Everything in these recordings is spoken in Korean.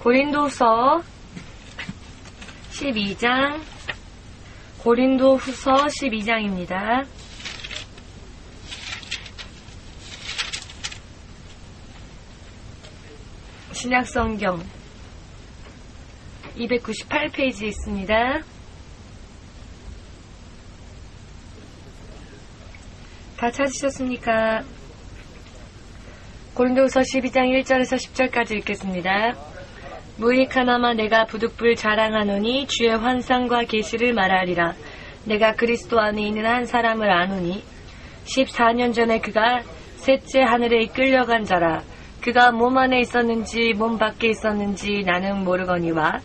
고린도후서 12장, 고린도후서 12장입니다. 신약성경 298페이지에 있습니다. 다 찾으셨습니까? 고린도후서 12장 1절에서 10절까지 읽겠습니다. 무익하나마 내가 부득불 자랑하노니 주의 환상과 계시를 말하리라. 내가 그리스도 안에 있는 한 사람을 아노니 14년 전에 그가 셋째 하늘에 이끌려간 자라. 그가 몸 안에 있었는지 몸 밖에 있었는지 나는 모르거니와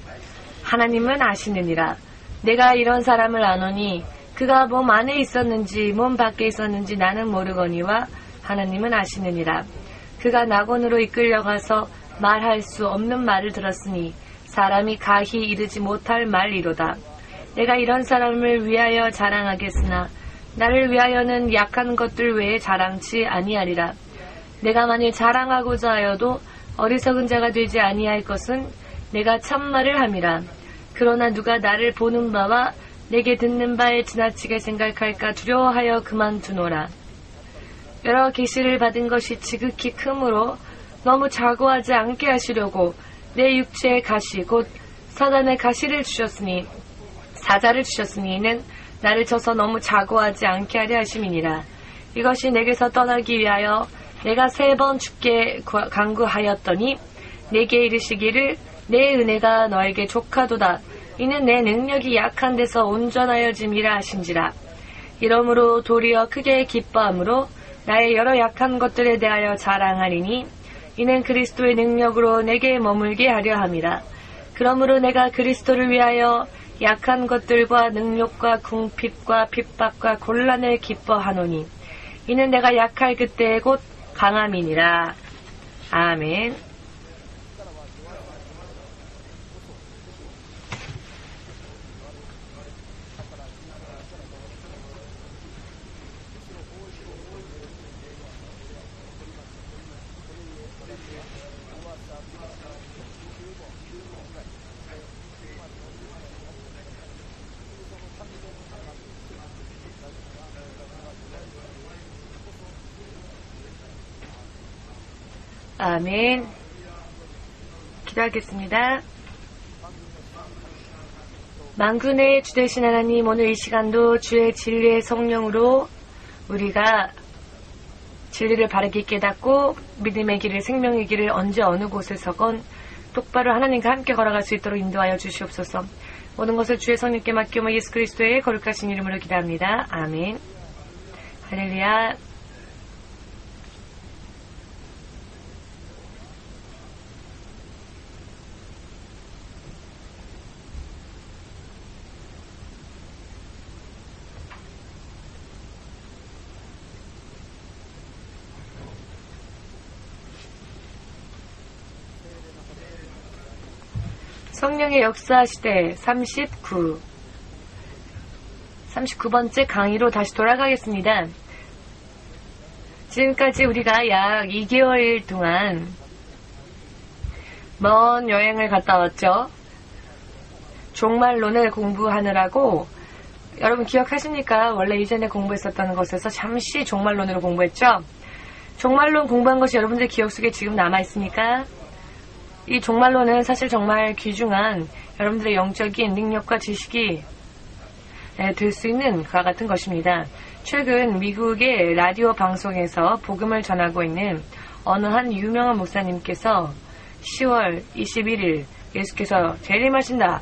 하나님은 아시느니라. 내가 이런 사람을 아노니 그가 몸 안에 있었는지 몸 밖에 있었는지 나는 모르거니와 하나님은 아시느니라. 그가 낙원으로 이끌려가서 말할 수 없는 말을 들었으니 사람이 가히 이르지 못할 말이로다. 내가 이런 사람을 위하여 자랑하겠으나 나를 위하여는 약한 것들 외에 자랑치 아니하리라. 내가 만일 자랑하고자 하여도 어리석은 자가 되지 아니할 것은 내가 참말을 함이라. 그러나 누가 나를 보는 바와 내게 듣는 바에 지나치게 생각할까 두려워하여 그만두노라. 여러 계시를 받은 것이 지극히 크므로 너무 자고하지 않게 하시려고 내 육체의 가시 곧 사단의 가시를 주셨으니 사자를 주셨으니 이는 나를 쳐서 너무 자고하지 않게 하려 하심이니라. 이것이 내게서 떠나기 위하여 내가 3번 주께 간구하였더니 내게 이르시기를 내 은혜가 너에게 족하도다. 이는 내 능력이 약한 데서 온전하여짐이라 하신지라. 이러므로 도리어 크게 기뻐함으로 나의 여러 약한 것들에 대하여 자랑하리니 이는 그리스도의 능력으로 내게 머물게 하려 함이라. 그러므로 내가 그리스도를 위하여 약한 것들과 능력과 궁핍과 핍박과 곤란을 기뻐하노니 이는 내가 약할 그때에 곧 강함이니라. 아멘. 아멘. 기도하겠습니다. 만군의 주 되신 하나님, 오늘 이 시간도 주의 진리의 성령으로 우리가 진리를 바르게 깨닫고 믿음의 길을, 생명의 길을 언제 어느 곳에서건 똑바로 하나님과 함께 걸어갈 수 있도록 인도하여 주시옵소서. 모든 것을 주의 성령께 맡기며 예수 그리스도의 거룩하신 이름으로 기도합니다. 아멘. 할렐루야. 성령의 역사 시대 39번째 강의로 다시 돌아가겠습니다. 지금까지 우리가 약 2개월 동안 먼 여행을 갔다 왔죠. 종말론을 공부하느라고, 여러분 기억하십니까? 원래 이전에 공부했었던 것에서 잠시 종말론으로 공부했죠. 종말론 공부한 것이 여러분들 기억 속에 지금 남아있습니까? 이 종말론은 사실 정말 귀중한 여러분들의 영적인 능력과 지식이 될 수 있는 그와 같은 것입니다. 최근 미국의 라디오 방송에서 복음을 전하고 있는 어느 한 유명한 목사님께서 10월 21일 예수께서 재림하신다.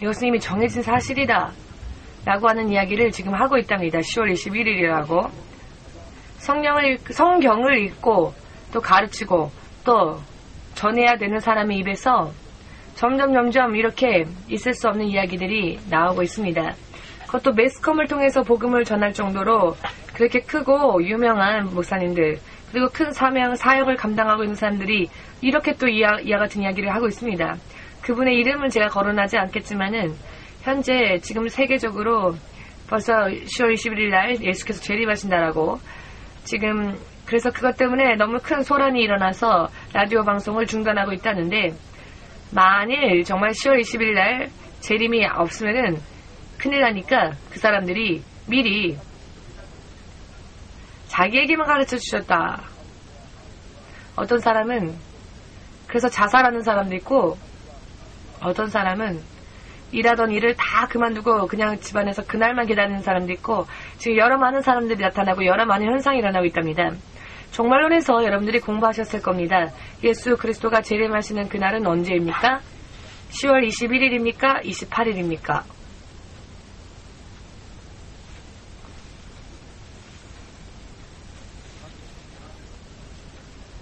이것은 이미 정해진 사실이다. 라고 하는 이야기를 지금 하고 있답니다. 10월 21일이라고. 성경을 읽고 또 가르치고 또 전해야 되는 사람의 입에서 점점 이렇게 있을 수 없는 이야기들이 나오고 있습니다. 그것도 매스컴을 통해서 복음을 전할 정도로 그렇게 크고 유명한 목사님들, 그리고 큰 사역을 감당하고 있는 사람들이 이렇게 또 이와 같은 이야기를 하고 있습니다. 그분의 이름은 제가 거론하지 않겠지만은 현재 지금 세계적으로 벌써 10월 21일 날 예수께서 재림하신다라고 지금 그래서 그것 때문에 너무 큰 소란이 일어나서 라디오 방송을 중단하고 있다는데, 만일 정말 10월 20일 날 재림이 없으면은 큰일 나니까 그 사람들이 미리 자기에게만 가르쳐 주셨다. 어떤 사람은 그래서 자살하는 사람도 있고, 어떤 사람은 일하던 일을 다 그만두고 그냥 집안에서 그날만 기다리는 사람도 있고, 지금 여러 많은 사람들이 나타나고 여러 많은 현상이 일어나고 있답니다. 종말론에서 여러분들이 공부하셨을 겁니다. 예수 그리스도가 재림하시는 그날은 언제입니까? 10월 21일입니까? 28일입니까?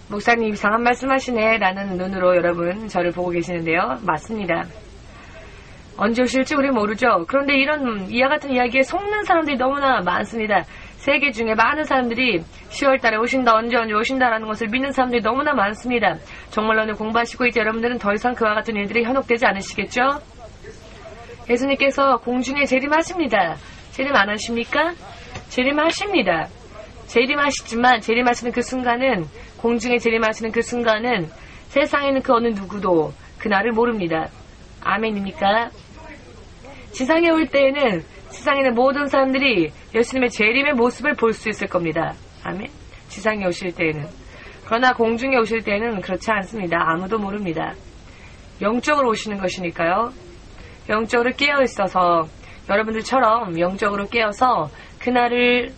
목사님 이상한 말씀하시네 라는 눈으로 여러분 저를 보고 계시는데요. 맞습니다. 언제 오실지 우리 모르죠. 그런데 이런 이와 같은 이야기에 속는 사람들이 너무나 많습니다. 세계 중에 많은 사람들이 10월달에 오신다, 언제 오신다라는 것을 믿는 사람들이 너무나 많습니다. 정말로는 공부하시고 이제 여러분들은 더 이상 그와 같은 일들이 현혹되지 않으시겠죠? 예수님께서 공중에 재림하십니다. 재림 안 하십니까? 재림하십니다. 재림하시지만 재림하시는 그 순간은, 공중에 재림하시는 그 순간은 세상에는 그 어느 누구도 그날을 모릅니다. 아멘입니까? 지상에 올 때에는 세상에는 모든 사람들이 예수님의 재림의 모습을 볼 수 있을 겁니다. 아멘. 지상에 오실 때에는. 그러나 공중에 오실 때에는 그렇지 않습니다. 아무도 모릅니다. 영적으로 오시는 것이니까요. 영적으로 깨어 있어서, 여러분들처럼 영적으로 깨어서 그날을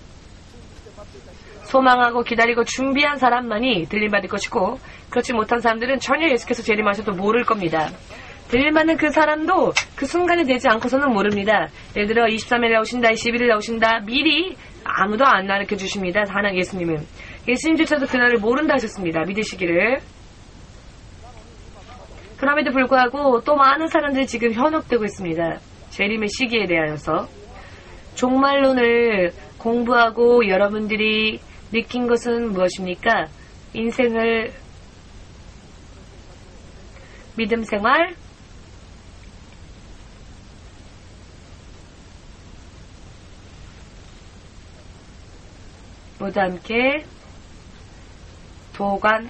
소망하고 기다리고 준비한 사람만이 들림받을 것이고, 그렇지 못한 사람들은 전혀 예수께서 재림하셔도 모를 겁니다. 들림받는 그 사람도 그 순간이 되지 않고서는 모릅니다. 예를 들어 23일에 오신다, 21일에 오신다, 미리 아무도 안 가르쳐 주십니다. 하나님 예수님은. 예수님조차도 그날을 모른다 하셨습니다. 믿으시기를. 그럼에도 불구하고 또 많은 사람들이 지금 현혹되고 있습니다. 재림의 시기에 대하여서. 종말론을 공부하고 여러분들이 느낀 것은 무엇입니까? 인생을, 믿음 생활, 모두 함께 조관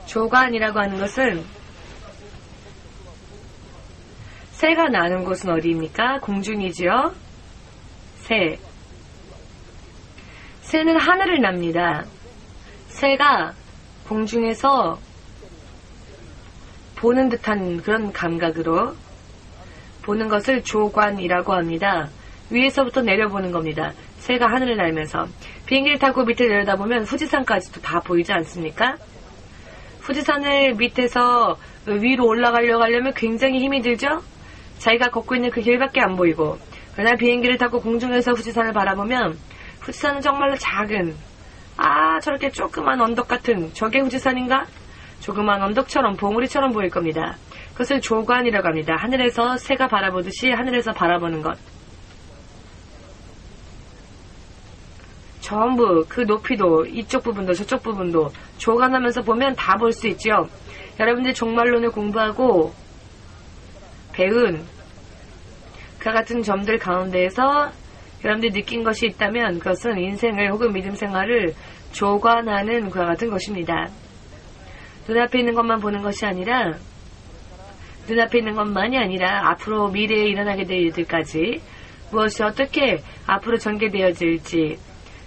조관이라고 하는 것은, 새가 나는 곳은 어디입니까? 공중이지요. 새는 하늘을 납니다. 새가 공중에서 보는 듯한 그런 감각으로 보는 것을 조관이라고 합니다. 위에서부터 내려보는 겁니다. 새가 하늘을 날면서. 비행기를 타고 밑에 내려다보면 후지산까지도 다 보이지 않습니까? 후지산을 밑에서 위로 올라가려고 하려면 굉장히 힘이 들죠? 자기가 걷고 있는 그 길밖에 안 보이고, 그러나 비행기를 타고 공중에서 후지산을 바라보면 후지산은 정말로 작은, 저렇게 조그만 언덕 같은, 저게 후지산인가? 조그만 언덕처럼, 봉우리처럼 보일 겁니다. 그것을 조관이라고 합니다. 하늘에서 새가 바라보듯이 하늘에서 바라보는 것. 전부 그 높이도, 이쪽 부분도 저쪽 부분도 조관하면서 보면 다 볼 수 있죠. 여러분들 종말론을 공부하고 배운 그와 같은 점들 가운데에서 여러분들이 느낀 것이 있다면 그것은 인생을 혹은 믿음 생활을 조관하는 그와 같은 것입니다. 눈앞에 있는 것만 보는 것이 아니라, 눈앞에 있는 것만이 아니라 앞으로 미래에 일어나게 될 일들까지 무엇이 어떻게 앞으로 전개되어질지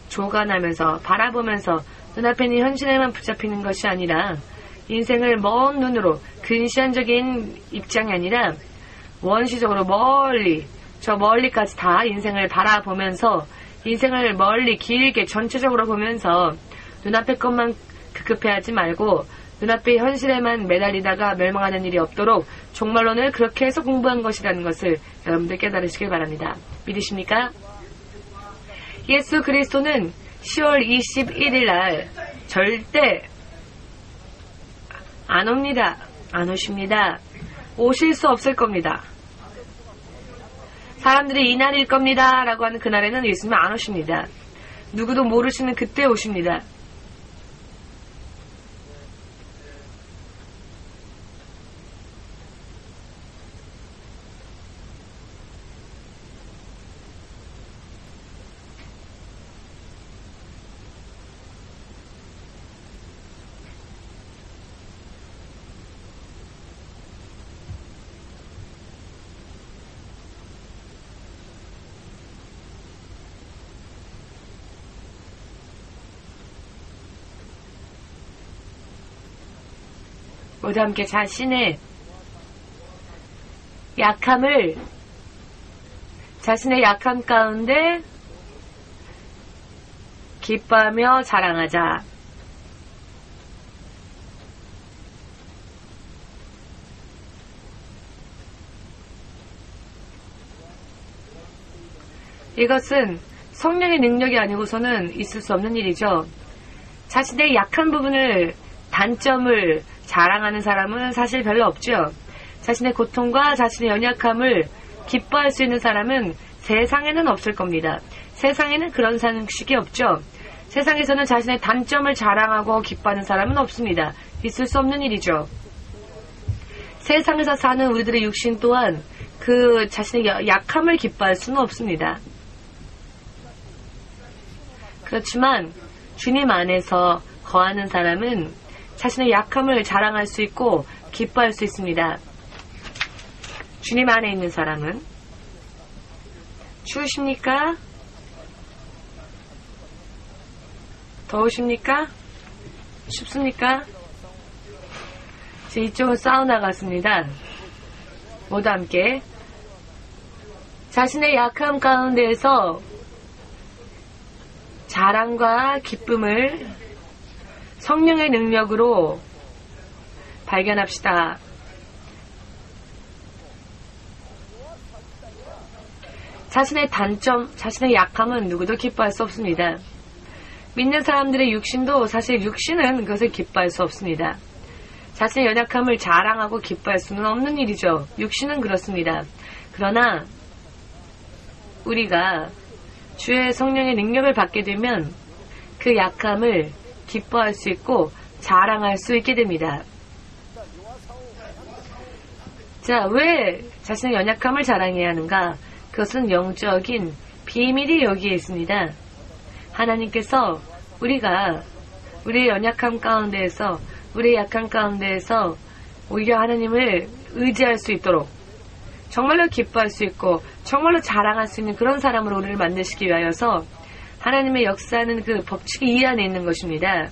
조관하면서 바라보면서 눈앞에 있는 현실에만 붙잡히는 것이 아니라 인생을 먼 눈으로, 근시안적인 입장이 아니라 원시적으로 멀리, 저 멀리까지 다 인생을 바라보면서 인생을 멀리 길게 전체적으로 보면서 눈앞의 것만 급급해하지 말고 눈앞의 현실에만 매달리다가 멸망하는 일이 없도록 종말론을 그렇게 해서 공부한 것이라는 것을 여러분들 깨달으시길 바랍니다. 믿으십니까? 예수 그리스도는 10월 21일 날 절대 안 옵니다. 안 오십니다. 오실 수 없을 겁니다. 사람들이 이날일 겁니다 라고 하는 그날에는 예수님 안 오십니다. 누구도 모르시는 그때 오십니다. 모두 함께 자신의 약함을, 자신의 약함 가운데 기뻐하며 자랑하자. 이것은 성령의 능력이 아니고서는 있을 수 없는 일이죠. 자신의 약한 부분을, 단점을 자랑하는 사람은 사실 별로 없죠. 자신의 고통과 자신의 연약함을 기뻐할 수 있는 사람은 세상에는 없을 겁니다. 세상에는 그런 상식이 없죠. 세상에서는 자신의 단점을 자랑하고 기뻐하는 사람은 없습니다. 있을 수 없는 일이죠. 세상에서 사는 우리들의 육신 또한 그 자신의 약함을 기뻐할 수는 없습니다. 그렇지만 주님 안에서 거하는 사람은 자신의 약함을 자랑할 수 있고 기뻐할 수 있습니다. 주님 안에 있는 사람은. 추우십니까? 더우십니까? 춥습니까? 이쪽은 사우나 같습니다. 모두 함께 자신의 약함 가운데에서 자랑과 기쁨을 성령의 능력으로 발견합시다. 자신의 단점, 자신의 약함은 누구도 기뻐할 수 없습니다. 믿는 사람들의 육신도 사실 육신은 그것을 기뻐할 수 없습니다. 자신의 연약함을 자랑하고 기뻐할 수는 없는 일이죠. 육신은 그렇습니다. 그러나 우리가 주의 성령의 능력을 받게 되면 그 약함을 기뻐할 수 있고 자랑할 수 있게 됩니다. 자, 왜 자신의 연약함을 자랑해야 하는가? 그것은 영적인 비밀이 여기에 있습니다. 하나님께서 우리가 우리의 연약함 가운데에서, 우리의 약함 가운데에서 오히려 하나님을 의지할 수 있도록, 정말로 기뻐할 수 있고 정말로 자랑할 수 있는 그런 사람으로 우리를 만드시기 위하여서 하나님의 역사하는 그 법칙이 이 안에 있는 것입니다.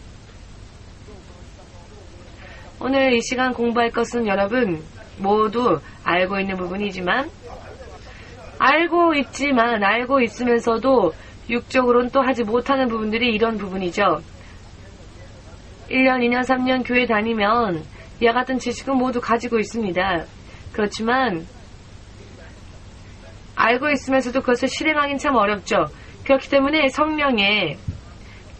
오늘 이 시간 공부할 것은 여러분 모두 알고 있는 부분이지만, 알고 있으면서도 육적으로는 또 하지 못하는 부분들이 이런 부분이죠. 1년, 2년, 3년 교회 다니면 이와 같은 지식은 모두 가지고 있습니다. 그렇지만 알고 있으면서도 그것을 실행하기는 참 어렵죠. 그렇기 때문에 성령의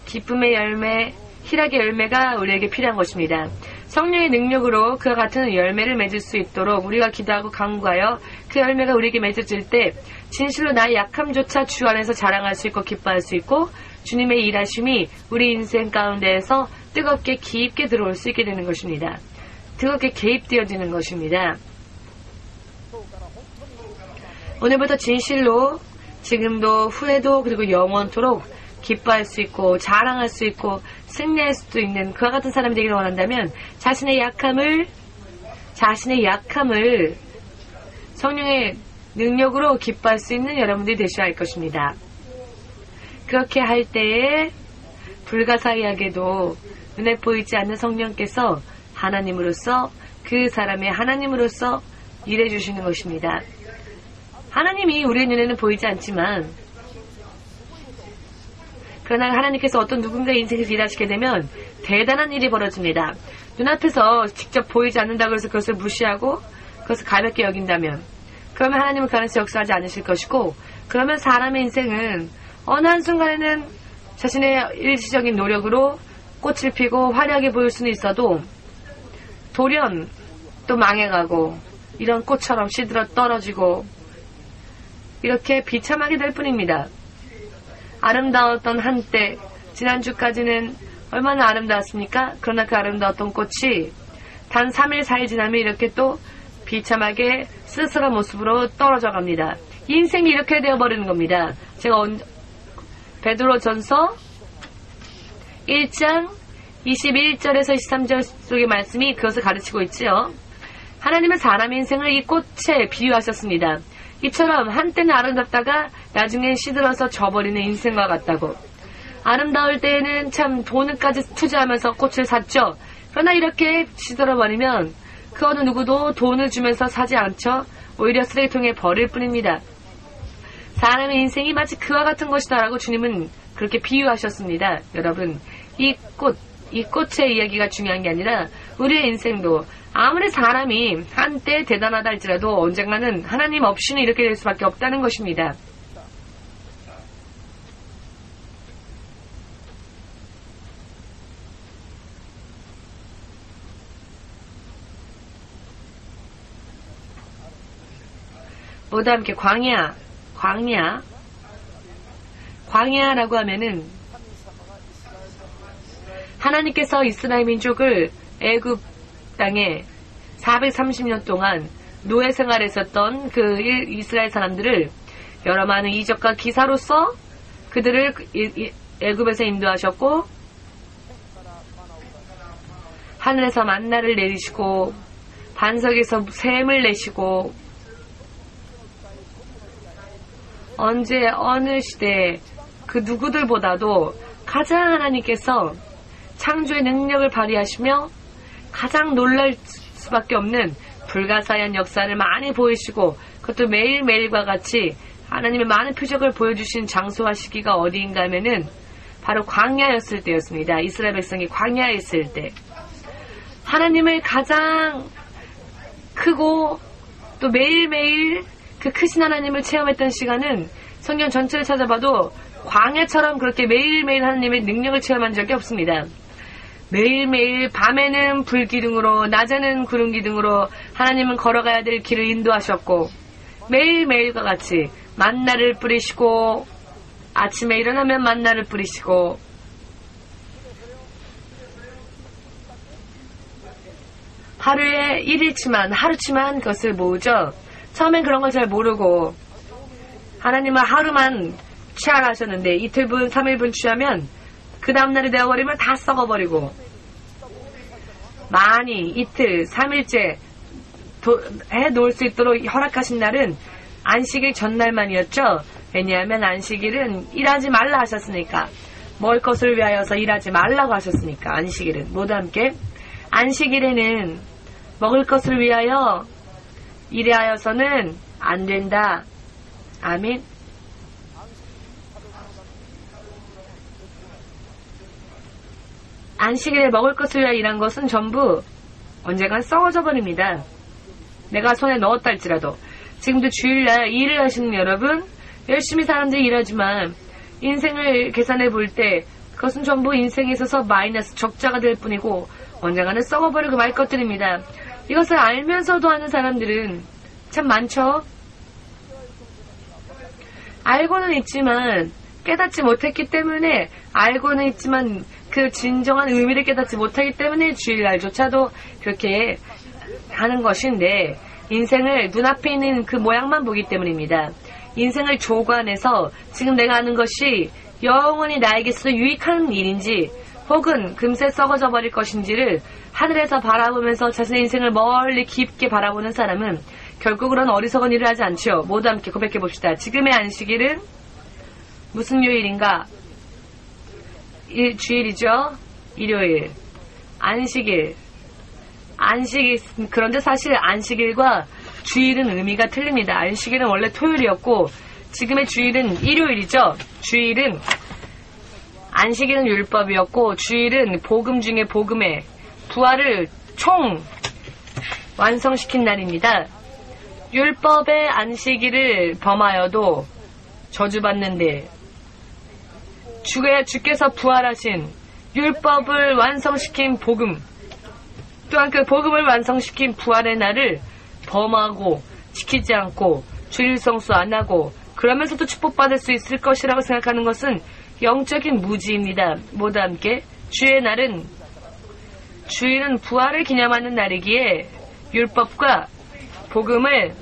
기쁨의 열매, 희락의 열매가 우리에게 필요한 것입니다. 성령의 능력으로 그와 같은 열매를 맺을 수 있도록 우리가 기도하고 간구하여 그 열매가 우리에게 맺어질 때 진실로 나의 약함조차 주 안에서 자랑할 수 있고 기뻐할 수 있고 주님의 일하심이 우리 인생 가운데에서 뜨겁게 깊게 들어올 수 있게 되는 것입니다. 뜨겁게 개입되어지는 것입니다. 오늘부터 진실로 지금도 후에도 그리고 영원토록 기뻐할 수 있고 자랑할 수 있고 승리할 수도 있는 그와 같은 사람이 되기를 원한다면 자신의 약함을 성령의 능력으로 기뻐할 수 있는 여러분들이 되셔야 할 것입니다. 그렇게 할 때에 불가사의하게도 눈에 보이지 않는 성령께서 하나님으로서, 그 사람의 하나님으로서 일해 주시는 것입니다. 하나님이 우리의 눈에는 보이지 않지만, 그러나 하나님께서 어떤 누군가의 인생에서 일하시게 되면 대단한 일이 벌어집니다. 눈앞에서 직접 보이지 않는다고 해서 그것을 무시하고 그것을 가볍게 여긴다면, 그러면 하나님은 그 안에서 역사하지 않으실 것이고, 그러면 사람의 인생은 어느 한순간에는 자신의 일시적인 노력으로 꽃을 피고 화려하게 보일 수는 있어도 돌연 또 망해가고 이런 꽃처럼 시들어 떨어지고 이렇게 비참하게 될 뿐입니다. 아름다웠던 한때, 지난주까지는 얼마나 아름다웠습니까? 그러나 그 아름다웠던 꽃이 단 3일, 4일 지나면 이렇게 또 비참하게 쓸쓸한 모습으로 떨어져 갑니다. 인생이 이렇게 되어버리는 겁니다. 제가 베드로전서 1장 21절에서 23절 속의 말씀이 그것을 가르치고 있지요. 하나님은 사람의 인생을 이 꽃에 비유하셨습니다. 이처럼 한때는 아름답다가 나중엔 시들어서 져버리는 인생과 같다고. 아름다울 때에는 참 돈을까지 투자하면서 꽃을 샀죠. 그러나 이렇게 시들어버리면 그 어느 누구도 돈을 주면서 사지 않죠. 오히려 쓰레기통에 버릴 뿐입니다. 사람의 인생이 마치 그와 같은 것이다라고 주님은 그렇게 비유하셨습니다. 여러분, 이 꽃의 이야기가 중요한 게 아니라 우리의 인생도 아무리 사람이 한때 대단하다 할지라도 언젠가는 하나님 없이는 이렇게 될 수밖에 없다는 것입니다. 모두 함께 광야라고 하면은 하나님께서 이스라엘 민족을 애굽 땅에 430년 동안 노예 생활했었던 그 이스라엘 사람들을 여러 많은 이적과 기사로서 그들을 애굽에서 인도하셨고 하늘에서 만나를 내리시고 반석에서 샘을 내시고 언제 어느 시대에 그 누구들보다도 가장 하나님께서 창조의 능력을 발휘하시며 가장 놀랄 수밖에 없는 불가사의한 역사를 많이 보이시고 그것도 매일매일과 같이 하나님의 많은 표적을 보여주신 장소와 시기가 어디인가 하면은 바로 광야였을 때였습니다. 이스라엘 백성이 광야에 있을 때 하나님을 가장 크고 또 매일매일 그 크신 하나님을 체험했던 시간은 성경 전체를 찾아봐도 광야처럼 그렇게 매일매일 하나님의 능력을 체험한 적이 없습니다. 매일매일 밤에는 불기둥으로 낮에는 구름기둥으로 하나님은 걸어가야 될 길을 인도하셨고 매일매일과 같이 만나를 뿌리시고 아침에 일어나면 만나를 뿌리시고 하루에 1일치만 그것을 모으죠. 처음엔 그런 걸 잘 모르고 하나님은 하루만 취하라 하셨는데 이틀분 3일분 취하면 그 다음날이 되어버리면 다 썩어버리고 많이 이틀 3일째 해놓을 수 있도록 허락하신 날은 안식일 전날만이었죠. 왜냐하면 안식일은 일하지 말라 하셨으니까 먹을 것을 위하여서 일하지 말라고 하셨으니까 안식일은 모두 함께 안식일에는 먹을 것을 위하여 일하여서는 안 된다. 아멘. 안식일에 먹을 것을 위하여 일한 것은 전부 언젠간 썩어져 버립니다. 내가 손에 넣었다 할지라도 지금도 주일날 일을 하시는 여러분 열심히 사람들이 일하지만 인생을 계산해 볼 때 그것은 전부 인생에 있어서 마이너스 적자가 될 뿐이고 언젠가는 썩어버리고 말 것들입니다. 이것을 알면서도 하는 사람들은 참 많죠. 알고는 있지만 깨닫지 못했기 때문에 알고는 있지만 그 진정한 의미를 깨닫지 못하기 때문에 주일날조차도 그렇게 하는 것인데 인생을 눈앞에 있는 그 모양만 보기 때문입니다. 인생을 조관해서 지금 내가 하는 것이 영원히 나에게서 유익한 일인지 혹은 금세 썩어져 버릴 것인지를 하늘에서 바라보면서 자신의 인생을 멀리 깊게 바라보는 사람은 결국 그런 어리석은 일을 하지 않지요. 모두 함께 고백해 봅시다. 지금의 안식일은 무슨 요일인가? 주일이죠. 일요일. 안식일. 그런데 사실 안식일과 주일은 의미가 틀립니다. 안식일은 원래 토요일이었고 지금의 주일은 일요일이죠. 주일은 안식일은 율법이었고 주일은 복음 중에 복음의 부활을 총 완성시킨 날입니다. 율법의 안식일을 범하여도 저주받는데 주께서 부활하신 율법을 완성시킨 복음 또한 그 복음을 완성시킨 부활의 날을 범하고 지키지 않고 주일 성수 안 하고 그러면서도 축복받을 수 있을 것이라고 생각하는 것은 영적인 무지입니다. 모두 함께 주일은 부활을 기념하는 날이기에 율법과 복음을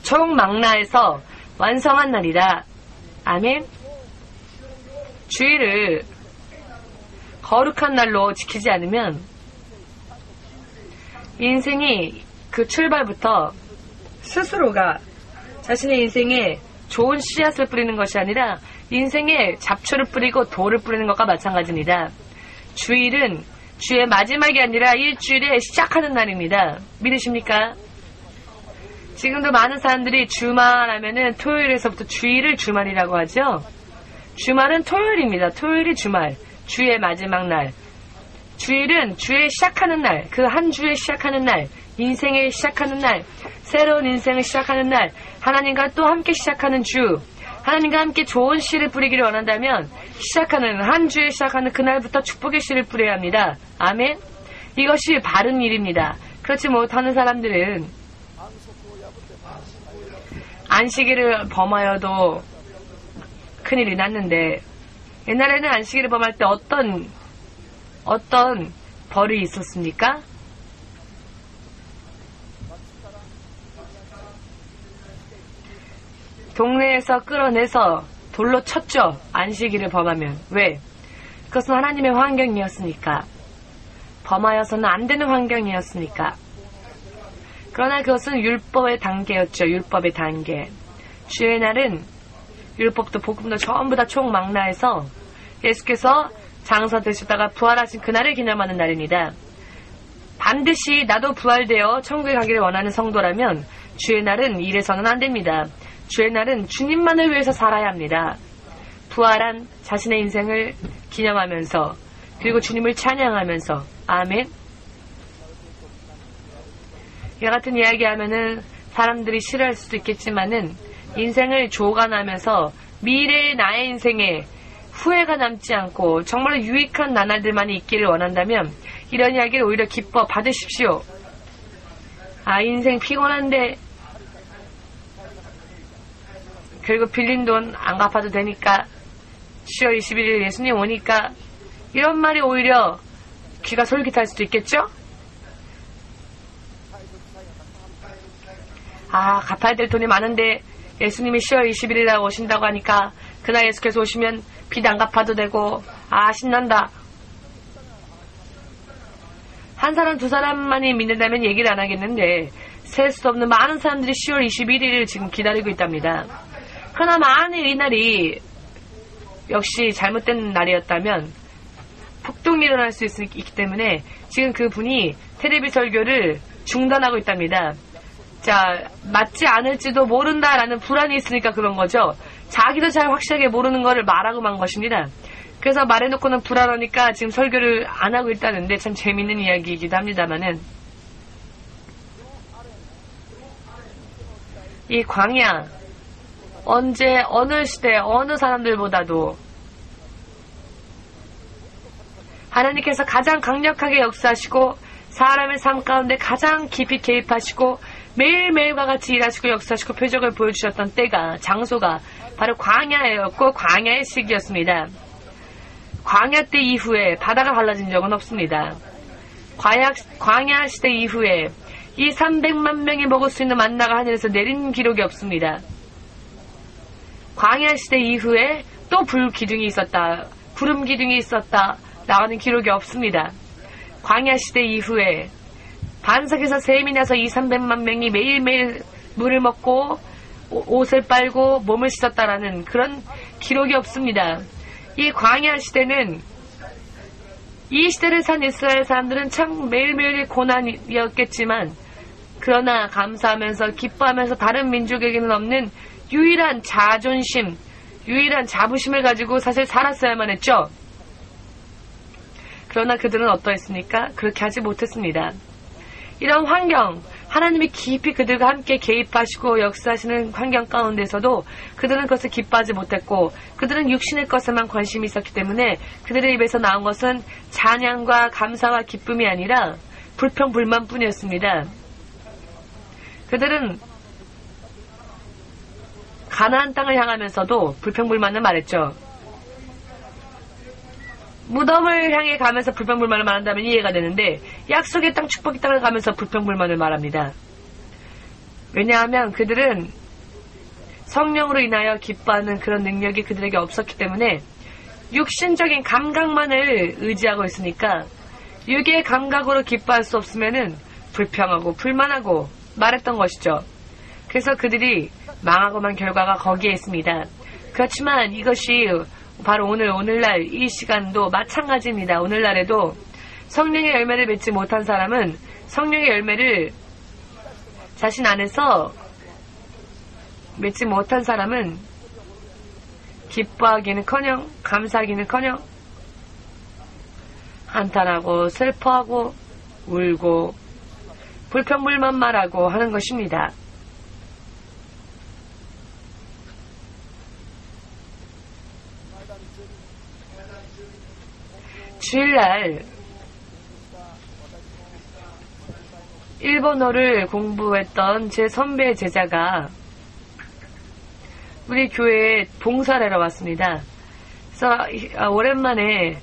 총망라해서 완성한 날이다. 아멘. 주일을 거룩한 날로 지키지 않으면 인생이 그 출발부터 스스로가 자신의 인생에 좋은 씨앗을 뿌리는 것이 아니라 인생에 잡초를 뿌리고 돌을 뿌리는 것과 마찬가지입니다. 주일은 주의 마지막이 아니라 일주일의 시작하는 날입니다. 믿으십니까? 지금도 많은 사람들이 주말 하면은 토요일에서부터 주일을 주말이라고 하죠. 주말은 토요일입니다. 토요일이 주말. 주의 마지막 날. 주일은 주의 시작하는 날. 그 한 주의 시작하는 날. 인생의 시작하는 날. 새로운 인생을 시작하는 날. 하나님과 또 함께 시작하는 주. 하나님과 함께 좋은 씨를 뿌리기를 원한다면 시작하는 한 주에 시작하는 그날부터 축복의 씨를 뿌려야 합니다. 아멘. 이것이 바른 일입니다. 그렇지 못하는 사람들은 안식일을 범하여도 큰일이 났는데, 옛날에는 안식일을 범할 때 어떤 벌이 있었습니까? 동네에서 끌어내서 돌로 쳤죠. 안식일을 범하면. 왜? 그것은 하나님의 환경이었으니까. 범하여서는 안 되는 환경이었으니까. 그러나 그것은 율법의 단계였죠. 율법의 단계. 주의 날은 율법도 복음도 전부 다 총망라해서 예수께서 장사 되시다가 부활하신 그날을 기념하는 날입니다. 반드시 나도 부활되어 천국에 가기를 원하는 성도라면 주의 날은 이래서는 안 됩니다. 주의 날은 주님만을 위해서 살아야 합니다. 부활한 자신의 인생을 기념하면서 그리고 주님을 찬양하면서. 아멘. 이와 같은 이야기하면은 사람들이 싫어할 수도 있겠지만은 인생을 조간하면서 미래의 나의 인생에 후회가 남지 않고 정말로 유익한 나날들만이 있기를 원한다면 이런 이야기를 오히려 기뻐 받으십시오. 아, 인생 피곤한데 결국 빌린 돈 안 갚아도 되니까 10월 21일 예수님 오니까 이런 말이 오히려 귀가 솔깃할 수도 있겠죠? 아, 갚아야 될 돈이 많은데 예수님이 10월 21일에 오신다고 하니까 그날 예수께서 오시면 빚 안 갚아도 되고, 아, 신난다. 한 사람 두 사람만이 믿는다면 얘기를 안 하겠는데 셀 수 없는 많은 사람들이 10월 21일을 지금 기다리고 있답니다. 그러나 만일 이 날이 역시 잘못된 날이었다면 폭동이 일어날 수 있기 때문에 지금 그 분이 텔레비 설교를 중단하고 있답니다. 자, 맞지 않을지도 모른다라는 불안이 있으니까 그런 거죠. 자기도 잘 확실하게 모르는 거를 말하고 만 것입니다. 그래서 말해놓고는 불안하니까 지금 설교를 안 하고 있다는데 참 재밌는 이야기이기도 합니다만은, 이 광야, 언제 어느 시대 어느 사람들보다도 하나님께서 가장 강력하게 역사하시고 사람의 삶 가운데 가장 깊이 개입하시고 매일매일과 같이 일하시고 역사하시고 표적을 보여주셨던 때가, 장소가 바로 광야였고 광야의 시기였습니다. 광야 때 이후에 바다가 갈라진 적은 없습니다. 광야 시대 이후에 이 300만 명이 먹을 수 있는 만나가 하늘에서 내린 기록이 없습니다. 광야 시대 이후에 또 불 기둥이 있었다, 구름 기둥이 있었다 나가는 기록이 없습니다. 광야 시대 이후에 반석에서 샘이 나서 200~300만 명이 매일매일 물을 먹고 옷을 빨고 몸을 씻었다라는 그런 기록이 없습니다. 이 광야 시대는, 이 시대를 산 이스라엘 사람들은 참 매일매일의 고난이었겠지만 그러나 감사하면서 기뻐하면서 다른 민족에게는 없는 유일한 자존심, 유일한 자부심을 가지고 사실 살았어야만 했죠. 그러나 그들은 어떠했습니까? 그렇게 하지 못했습니다. 이런 환경, 하나님이 깊이 그들과 함께 개입하시고 역사하시는 환경 가운데서도 그들은 그것을 기뻐하지 못했고 그들은 육신의 것에만 관심이 있었기 때문에 그들의 입에서 나온 것은 찬양과 감사와 기쁨이 아니라 불평불만뿐이었습니다. 그들은 가나안 땅을 향하면서도 불평불만을 말했죠. 무덤을 향해 가면서 불평불만을 말한다면 이해가 되는데 약속의 땅, 축복의 땅을 가면서 불평불만을 말합니다. 왜냐하면 그들은 성령으로 인하여 기뻐하는 그런 능력이 그들에게 없었기 때문에 육신적인 감각만을 의지하고 있으니까 육의 감각으로 기뻐할 수 없으면은 불평하고 불만하고 말했던 것이죠. 그래서 그들이 망하고만 결과가 거기에 있습니다. 그렇지만 이것이 바로 오늘날 이 시간도 마찬가지입니다. 오늘날에도 성령의 열매를 맺지 못한 사람은 성령의 열매를 자신 안에서 맺지 못한 사람은 기뻐하기는커녕 감사하기는커녕 한탄하고 슬퍼하고 울고 불평불만말하고 하는 것입니다. 주일날 일본어를 공부했던 제 선배 제자가 우리 교회에 봉사를 하러 왔습니다. 그래서 오랜만에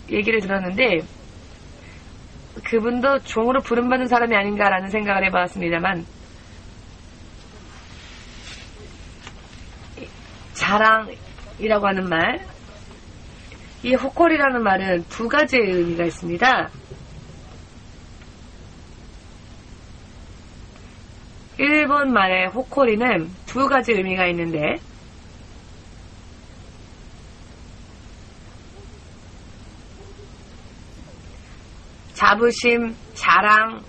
얘기를 들었는데 그분도 종으로 부름받은 사람이 아닌가라는 생각을 해봤습니다만 자랑이라고 하는 말, 이 호코리라는 말은 두 가지의 의미가 있습니다. 일본 말의 호코리는 두 가지 의미가 있는데 자부심, 자랑,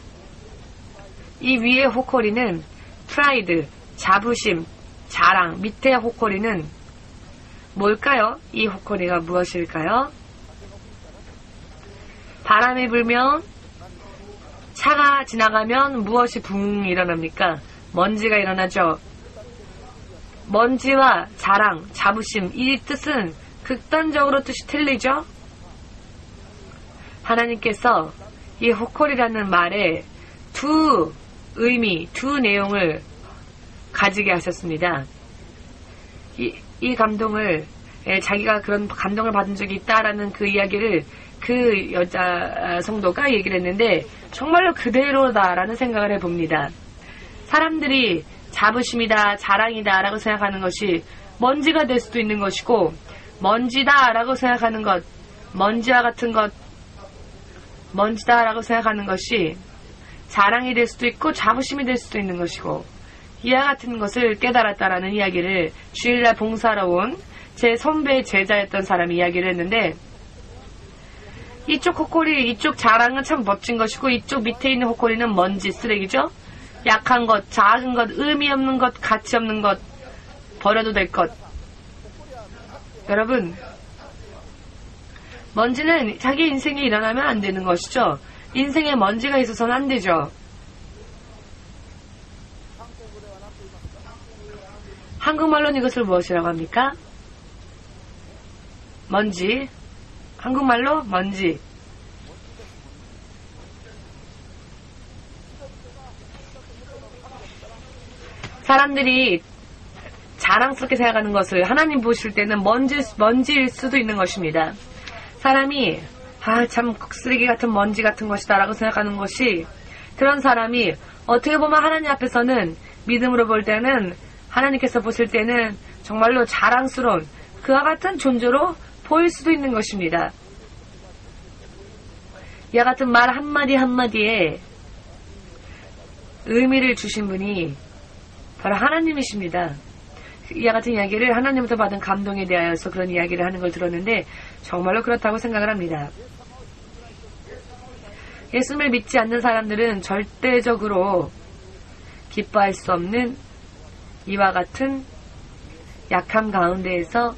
이 위의 호코리는 프라이드, 자부심, 자랑, 밑에 호코리는 뭘까요? 이 호코리가 무엇일까요? 바람이 불면, 차가 지나가면 무엇이 붕 일어납니까? 먼지가 일어나죠. 먼지와 자랑, 자부심, 이 뜻은 극단적으로 뜻이 틀리죠? 하나님께서 이 호콜이라는 말에 두 의미, 두 내용을 가지게 하셨습니다. 이 감동을, 자기가 그런 감동을 받은 적이 있다라는 그 이야기를 그 여자 성도가 얘기를 했는데 정말로 그대로다라는 생각을 해봅니다. 사람들이 자부심이다, 자랑이다 라고 생각하는 것이 먼지가 될 수도 있는 것이고 먼지다 라고 생각하는 것, 먼지와 같은 것, 먼지다 라고 생각하는 것이 자랑이 될 수도 있고 자부심이 될 수도 있는 것이고 이와 같은 것을 깨달았다라는 이야기를 주일날 봉사하러 온 제 선배 제자였던 사람이 이야기를 했는데 이쪽 호코리, 이쪽 자랑은 참 멋진 것이고 이쪽 밑에 있는 호코리는 먼지, 쓰레기죠. 약한 것, 작은 것, 의미 없는 것, 가치 없는 것, 버려도 될 것. 여러분, 먼지는 자기 인생에 일어나면 안 되는 것이죠. 인생에 먼지가 있어서는 안 되죠. 한국말로는 이것을 무엇이라고 합니까? 먼지. 한국말로 먼지. 사람들이 자랑스럽게 생각하는 것을 하나님 보실 때는 먼지일 수도 있는 것입니다. 사람이 참 쓰레기 같은 먼지 같은 것이다 라고 생각하는 것이, 그런 사람이 어떻게 보면 하나님 앞에서는 믿음으로 볼 때는, 하나님께서 보실 때는 정말로 자랑스러운 그와 같은 존재로 보일 수도 있는 것입니다. 이와 같은 말 한마디 한마디에 의미를 주신 분이 바로 하나님이십니다. 이와 같은 이야기를 하나님부터 받은 감동에 대하여서 그런 이야기를 하는 걸 들었는데 정말로 그렇다고 생각을 합니다. 예수님을 믿지 않는 사람들은 절대적으로 기뻐할 수 없는 이와 같은 약함 가운데에서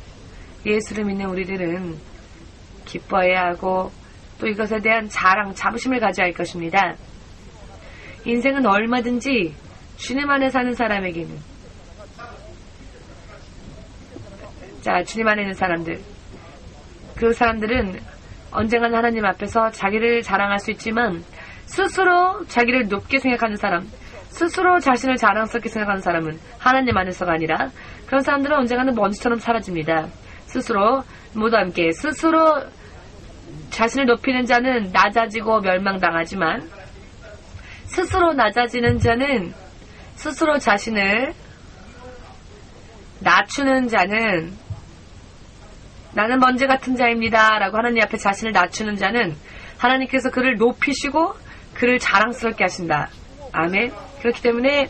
예수를 믿는 우리들은 기뻐해야 하고 또 이것에 대한 자랑, 자부심을 가져야 할 것입니다. 인생은 얼마든지 주님 안에 사는 사람에게는, 주님 안에 있는 사람들, 그 사람들은 언젠가는 하나님 앞에서 자기를 자랑할 수 있지만 스스로 자기를 높게 생각하는 사람, 스스로 자신을 자랑스럽게 생각하는 사람은 하나님 안에서가 아니라 그런 사람들은 언젠가는 먼지처럼 사라집니다. 스스로 모두 함께 스스로 자신을 높이는 자는 낮아지고 멸망당하지만 스스로 낮아지는 자는, 스스로 자신을 낮추는 자는, 나는 먼지 같은 자입니다 라고 하나님 앞에 자신을 낮추는 자는 하나님께서 그를 높이시고 그를 자랑스럽게 하신다. 아멘. 그렇기 때문에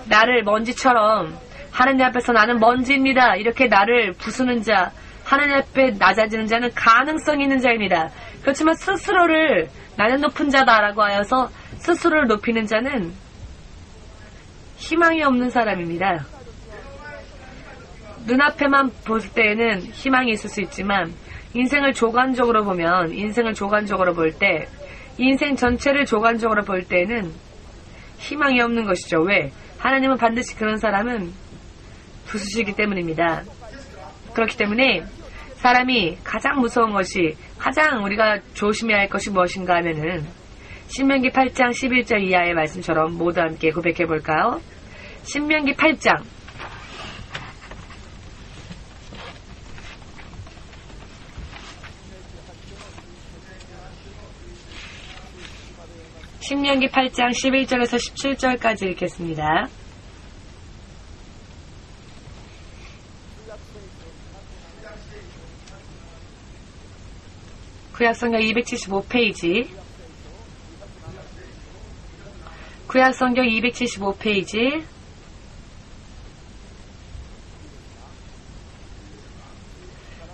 나를 먼지처럼 하나님 앞에서 나는 먼지입니다 이렇게 나를 부수는 자, 하나님 앞에 낮아지는 자는 가능성이 있는 자입니다. 그렇지만 스스로를 나는 높은 자다라고 하여서 스스로를 높이는 자는 희망이 없는 사람입니다. 눈앞에만 볼 때에는 희망이 있을 수 있지만 인생을 조간적으로 보면, 인생을 조간적으로 볼 때, 인생 전체를 조간적으로 볼 때는 희망이 없는 것이죠. 왜? 하나님은 반드시 그런 사람은 부수시기 때문입니다. 그렇기 때문에 사람이 가장 무서운 것이, 가장 우리가 조심해야 할 것이 무엇인가 하면은 신명기 8장 11절 이하의 말씀처럼 모두 함께 고백해 볼까요? 신명기 8장 신명기 8장 11절에서 17절까지 읽겠습니다. 구약성경 275페이지 구약성경 275페이지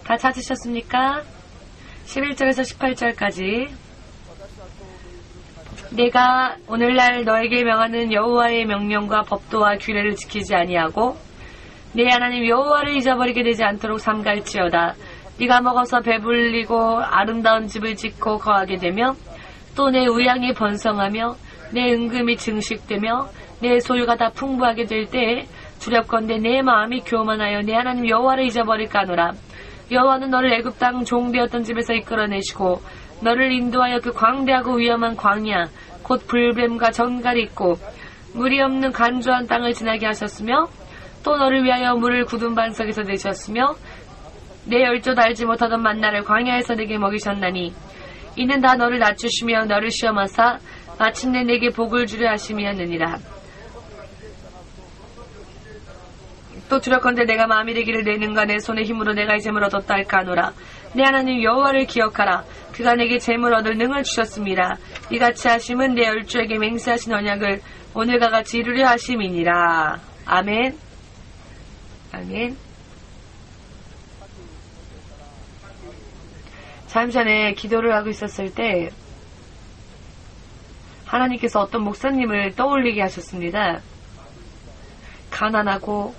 다 찾으셨습니까? 11절에서 18절까지 내가 오늘날 너에게 명하는 여호와의 명령과 법도와 규례를 지키지 아니하고 내 하나님 여호와를 잊어버리게 되지 않도록 삼갈지어다. 네가 먹어서 배불리고 아름다운 집을 짓고 거하게 되며 또 내 우양이 번성하며 내 은금이 증식되며 내 소유가 다 풍부하게 될 때에 두렵건대 내 마음이 교만하여 내 하나님 여호와를 잊어버릴까 하노라. 여호와는 너를 애굽 땅 종되었던 집에서 이끌어내시고 너를 인도하여 그 광대하고 위험한 광야 곧 불뱀과 전갈이 있고 물이 없는 간조한 땅을 지나게 하셨으며 또 너를 위하여 물을 굳은 반석에서 내셨으며 내 열조도 알지 못하던 만나를 광야에서 내게 먹이셨나니 이는 다 너를 낮추시며 너를 시험하사 마침내 내게 복을 주려 하심이었느니라. 또 두렵건대 내가 마음이 되기를 내 능과 내 손의 힘으로 내가 이 재물을 얻었다 할까 하노라. 내 하나님 여호와를 기억하라. 그가 내게 재물 얻을 능을 주셨습니다. 이같이 하심은 내 열조에게 맹세하신 언약을 오늘과 같이 이루려 하심이니라. 아멘. 아멘. 잠시 전에 기도를 하고 있었을 때 하나님께서 어떤 목사님을 떠올리게 하셨습니다. 가난하고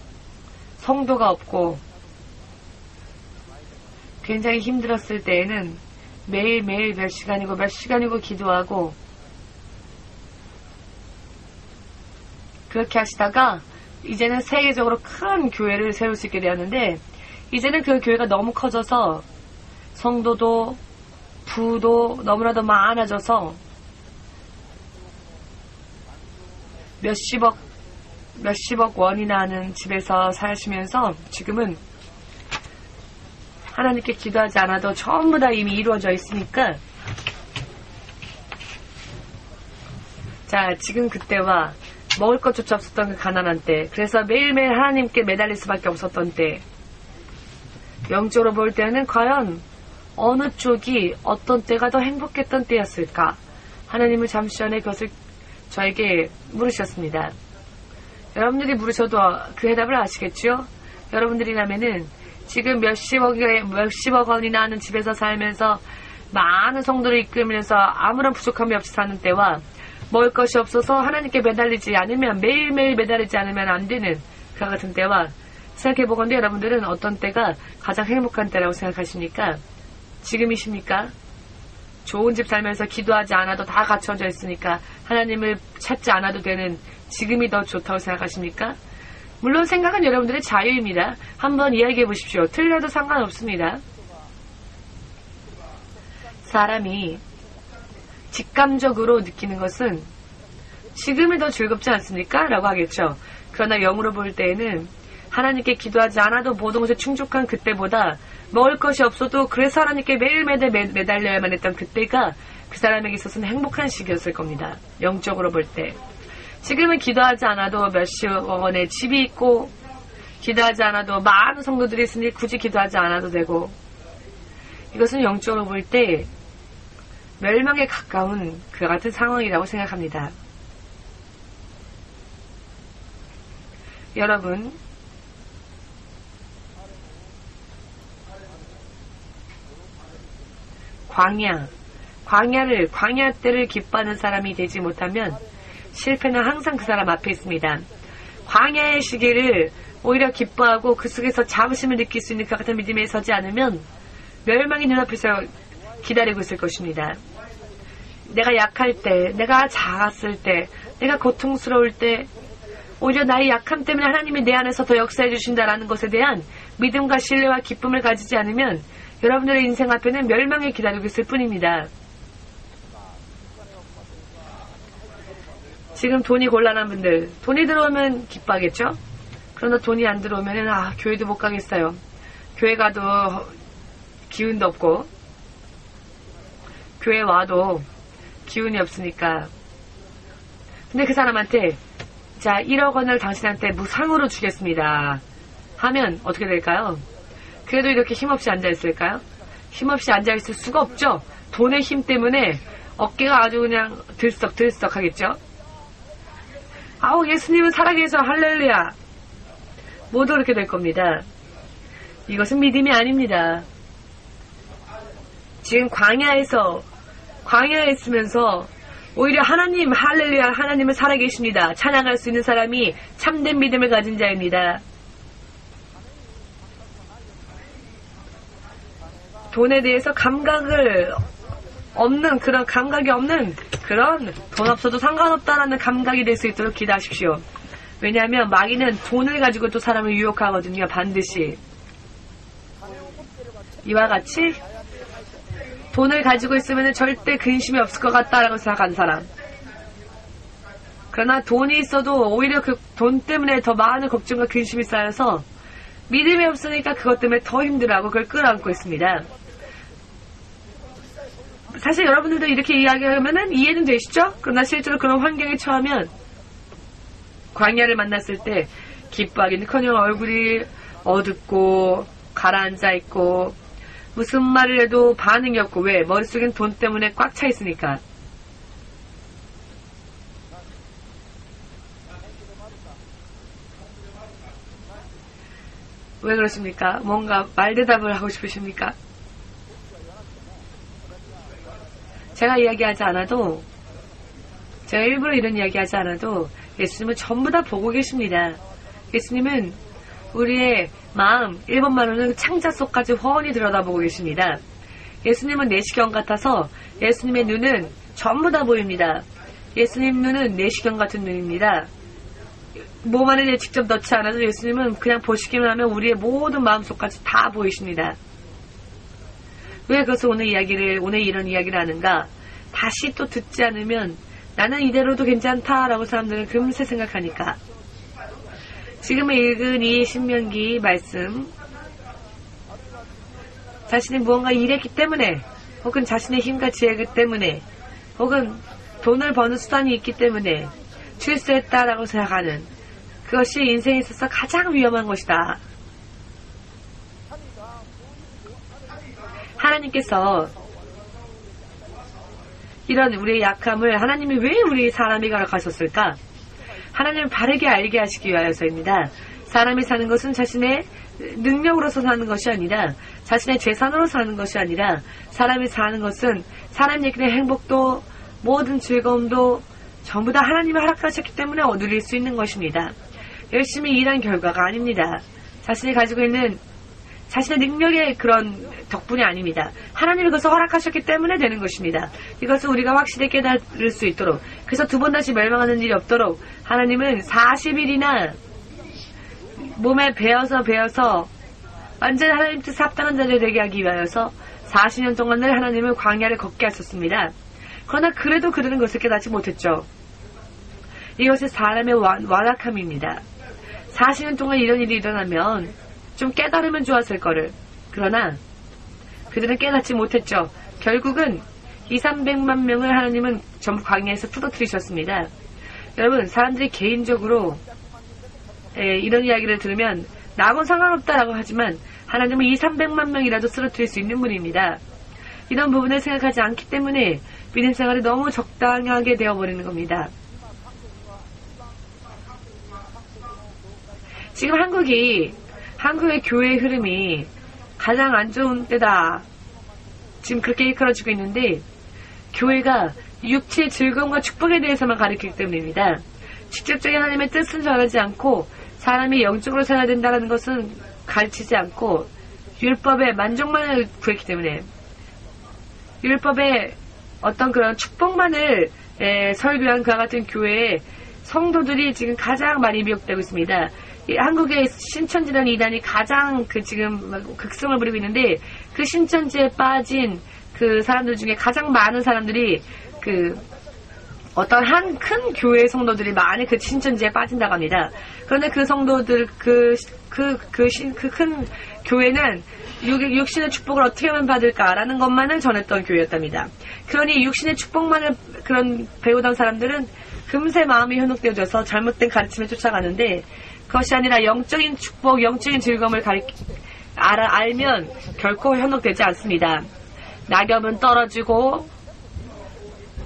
성도가 없고 굉장히 힘들었을 때에는 매일매일 몇 시간이고 기도하고 그렇게 하시다가 이제는 세계적으로 큰 교회를 세울 수 있게 되었는데 이제는 그 교회가 너무 커져서 성도도 부도 너무나도 많아져서 몇십억 원이나 하는 집에서 사시면서 지금은 하나님께 기도하지 않아도 전부 다 이미 이루어져 있으니까 자 지금 그때와 먹을 것조차 없었던 그 가난한 때 그래서 매일매일 하나님께 매달릴 수밖에 없었던 때 영적으로 볼 때는 과연 어느 쪽이 어떤 때가 더 행복했던 때였을까 하나님을 잠시 전에 그것을 저에게 물으셨습니다. 여러분들이 물으셔도 그 해답을 아시겠죠? 여러분들이라면은 지금 몇십억 원이나 하는 집에서 살면서 많은 성도를 이끌면서 아무런 부족함이 없이 사는 때와 먹을 것이 없어서 하나님께 매달리지 않으면 매일매일 매달리지 않으면 안 되는 그와 같은 때와 생각해보건데 여러분들은 어떤 때가 가장 행복한 때라고 생각하십니까? 지금이십니까? 좋은 집 살면서 기도하지 않아도 다 갖춰져 있으니까 하나님을 찾지 않아도 되는 지금이 더 좋다고 생각하십니까? 물론 생각은 여러분들의 자유입니다. 한번 이야기해 보십시오. 틀려도 상관없습니다. 사람이 직감적으로 느끼는 것은 지금이 더 즐겁지 않습니까? 라고 하겠죠. 그러나 영으로 볼 때에는 하나님께 기도하지 않아도 모든 것에 충족한 그때보다 먹을 것이 없어도 그래서 하나님께 매일매일 매달려야만 했던 그때가 그 사람에게 있어서는 행복한 시기였을 겁니다. 영적으로 볼 때. 지금은 기도하지 않아도 몇십억 원의 집이 있고 기도하지 않아도 많은 성도들이 있으니 굳이 기도하지 않아도 되고 이것은 영적으로 볼 때 멸망에 가까운 그 같은 상황이라고 생각합니다. 여러분 광야 광야 때를 기뻐하는 사람이 되지 못하면 실패는 항상 그 사람 앞에 있습니다. 광야의 시기를 오히려 기뻐하고 그 속에서 자부심을 느낄 수 있는 그 같은 믿음에 서지 않으면 멸망이 눈앞에서 기다리고 있을 것입니다. 내가 약할 때, 내가 작았을 때, 내가 고통스러울 때 오히려 나의 약함 때문에 하나님이 내 안에서 더 역사해 주신다라는 것에 대한 믿음과 신뢰와 기쁨을 가지지 않으면 여러분들의 인생 앞에는 멸망이 기다리고 있을 뿐입니다. 지금 돈이 곤란한 분들, 돈이 들어오면 기뻐하겠죠? 그러나 돈이 안 들어오면 교회도 못 가겠어요. 교회 가도 기운도 없고 교회 와도 기운이 없으니까. 근데 그 사람한테 1억 원을 당신한테 무상으로 주겠습니다 하면 어떻게 될까요? 그래도 이렇게 힘없이 앉아있을까요? 힘없이 앉아있을 수가 없죠. 돈의 힘 때문에 어깨가 아주 그냥 들썩들썩 하겠죠. 예수님은 살아계셔 할렐루야. 모두 그렇게 될 겁니다. 이것은 믿음이 아닙니다. 지금 광야에 있으면서 오히려 하나님 할렐루야, 하나님은 살아계십니다 찬양할 수 있는 사람이 참된 믿음을 가진 자입니다. 돈에 대해서 감각이 없는 그런 돈 없어도 상관없다라는 감각이 될 수 있도록 기도하십시오. 왜냐하면 마귀는 돈을 가지고 또 사람을 유혹하거든요. 반드시. 이와 같이 돈을 가지고 있으면 절대 근심이 없을 것 같다라고 생각하는 사람. 그러나 돈이 있어도 오히려 그 돈 때문에 더 많은 걱정과 근심이 쌓여서 믿음이 없으니까 그것 때문에 더 힘들어하고 그걸 끌어안고 있습니다. 사실 여러분들도 이렇게 이야기하면 이해는 되시죠? 그러나 실제로 그런 환경에 처하면 광야를 만났을 때 기뻐하기는커녕 얼굴이 어둡고 가라앉아 있고 무슨 말을 해도 반응이 없고, 왜? 머릿속엔 돈 때문에 꽉 차 있으니까. 왜 그러십니까? 뭔가 말대답을 하고 싶으십니까? 제가 일부러 이런 이야기하지 않아도 예수님은 전부 다 보고 계십니다. 예수님은 우리의 마음, 1번만으로는 창자 속까지 훤히 들여다보고 계십니다. 예수님은 내시경 같아서 예수님의 눈은 전부 다 보입니다. 예수님 눈은 내시경 같은 눈입니다. 몸 안에 직접 넣지 않아도 예수님은 그냥 보시기만 하면 우리의 모든 마음속까지 다 보이십니다. 왜 그래서 오늘 이런 이야기를 하는가? 다시 또 듣지 않으면 나는 이대로도 괜찮다라고 사람들은 금세 생각하니까. 지금 읽은 이 신명기 말씀, 자신이 무언가 일했기 때문에, 혹은 자신의 힘과 지혜기 때문에, 혹은 돈을 버는 수단이 있기 때문에 출세했다라고 생각하는 그것이 인생에 있어서 가장 위험한 것이다. 하나님께서 이런 우리의 약함을 하나님이 왜 우리 사람에게 허락하셨을까? 하나님을 바르게 알게 하시기 위하여서입니다. 사람이 사는 것은 자신의 능력으로서 사는 것이 아니라, 자신의 재산으로 사는 것이 아니라, 사람이 사는 것은 사람 얘기의 행복도 모든 즐거움도 전부 다 하나님이 허락하셨기 때문에 누릴 수 있는 것입니다. 열심히 일한 결과가 아닙니다. 자신이 가지고 있는 자신의 능력의 그런 덕분이 아닙니다. 하나님이 그것을 허락하셨기 때문에 되는 것입니다. 이것을 우리가 확실히 깨달을 수 있도록, 그래서 두 번 다시 멸망하는 일이 없도록 하나님은 40일이나 몸에 배어서 완전히 하나님 뜻에 합당한 자를 되게 하기 위하여서 40년 동안을 하나님은 광야를 걷게 하셨습니다. 그러나 그래도 그들은 그것을 깨닫지 못했죠. 이것이 사람의 완악함입니다. 40년 동안 이런 일이 일어나면 좀 깨달으면 좋았을 거를. 그러나 그들은 깨닫지 못했죠. 결국은 200~300만 명을 하나님은 전부 광야에서 뜯어뜨리셨습니다. 여러분, 사람들이 개인적으로 이런 이야기를 들으면 나하고는 상관없다라고 하지만 하나님은 200~300만 명이라도 쓰러뜨릴 수 있는 분입니다. 이런 부분을 생각하지 않기 때문에 믿음 생활이 너무 적당하게 되어버리는 겁니다. 지금 한국의 교회의 흐름이 가장 안 좋은 때다. 지금 그렇게 일컬어지고 있는데, 교회가 육체의 즐거움과 축복에 대해서만 가르치기 때문입니다. 직접적인 하나님의 뜻은 전하지 않고 사람이 영적으로 살아야 된다는 것은 가르치지 않고 율법의 만족만을 구했기 때문에 율법의 어떤 그런 축복만을 설교한 그와 같은 교회에 성도들이 지금 가장 많이 미혹되고 있습니다. 한국의 신천지라는 이단이 가장 지금 극성을 부리고 있는데 그 신천지에 빠진 그 사람들 중에 가장 많은 사람들이 어떤 한 큰 교회의 성도들이 많이 그 신천지에 빠진다고 합니다. 그런데 그 성도들, 그 큰 교회는 육신의 축복을 어떻게 하면 받을까라는 것만을 전했던 교회였답니다. 그러니 육신의 축복만을 그런 배우던 사람들은 금세 마음이 현혹되어져서 잘못된 가르침에 쫓아가는데 그것이 아니라 영적인 축복, 영적인 즐거움을 알면 결코 현혹되지 않습니다. 낙엽은 떨어지고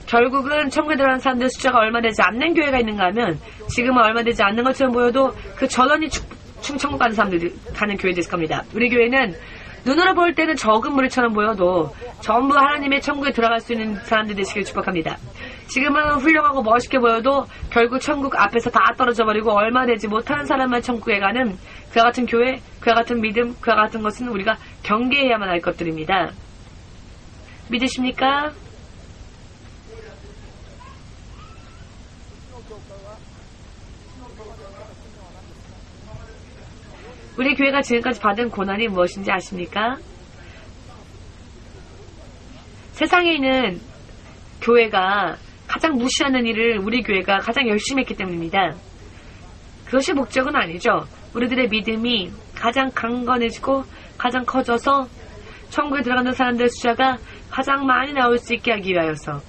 결국은 천국에 들어가는 사람들의 숫자가 얼마 되지 않는 교회가 있는가 하면 지금은 얼마 되지 않는 것처럼 보여도 그 전원이 천국 가는 사람들이 가는 교회도 있을 겁니다. 우리 교회는 눈으로 볼 때는 적은 무리처럼 보여도 전부 하나님의 천국에 들어갈 수 있는 사람들이 되시길 축복합니다. 지금은 훌륭하고 멋있게 보여도 결국 천국 앞에서 다 떨어져 버리고 얼마 되지 못하는 사람만 천국에 가는 그와 같은 교회, 그와 같은 믿음, 그와 같은 것은 우리가 경계해야만 할 것들입니다. 믿으십니까? 우리 교회가 지금까지 받은 고난이 무엇인지 아십니까? 세상에 있는 교회가 가장 무시하는 일을 우리 교회가 가장 열심히 했기 때문입니다. 그것이 목적은 아니죠. 우리들의 믿음이 가장 강건해지고 가장 커져서 천국에 들어가는 사람들의 숫자가 가장 많이 나올 수 있게 하기 위하여서.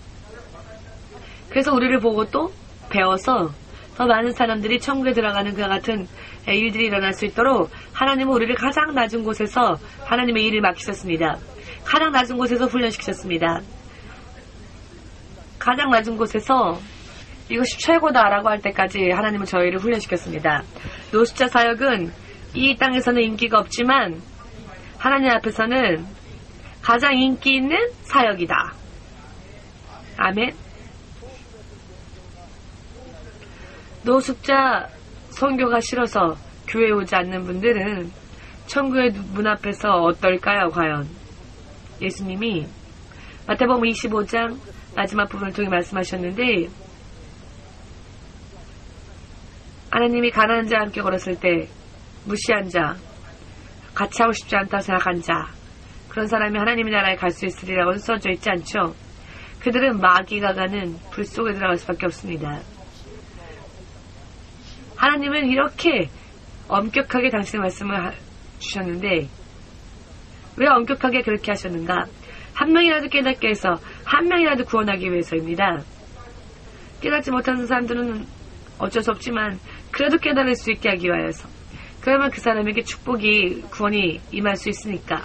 그래서 우리를 보고 또 배워서 더 많은 사람들이 천국에 들어가는 그와 같은 일들이 일어날 수 있도록 하나님은 우리를 가장 낮은 곳에서 하나님의 일을 맡기셨습니다. 가장 낮은 곳에서 훈련시키셨습니다. 가장 낮은 곳에서 이것이 최고다라고 할 때까지 하나님은 저희를 훈련시켰습니다. 노숙자 사역은 이 땅에서는 인기가 없지만 하나님 앞에서는 가장 인기 있는 사역이다. 아멘. 노숙자 선교가 싫어서 교회에 오지 않는 분들은 천국의 문 앞에서 어떨까요, 과연? 예수님이 마태복음 25장 마지막 부분을 통해 말씀하셨는데 하나님이 가난한 자와 함께 걸었을 때 무시한 자, 같이 하고 싶지 않다 생각한 자, 그런 사람이 하나님의 나라에 갈 수 있으리라고 써져 있지 않죠? 그들은 마귀가 가는 불 속에 들어갈 수밖에 없습니다. 하나님은 이렇게 엄격하게 당신의 말씀을 주셨는데 왜 엄격하게 그렇게 하셨는가? 한 명이라도 깨닫게 해서 한 명이라도 구원하기 위해서입니다. 깨닫지 못하는 사람들은 어쩔 수 없지만 그래도 깨달을 수 있게 하기 위하여서. 그러면 그 사람에게 축복이, 구원이 임할 수 있으니까.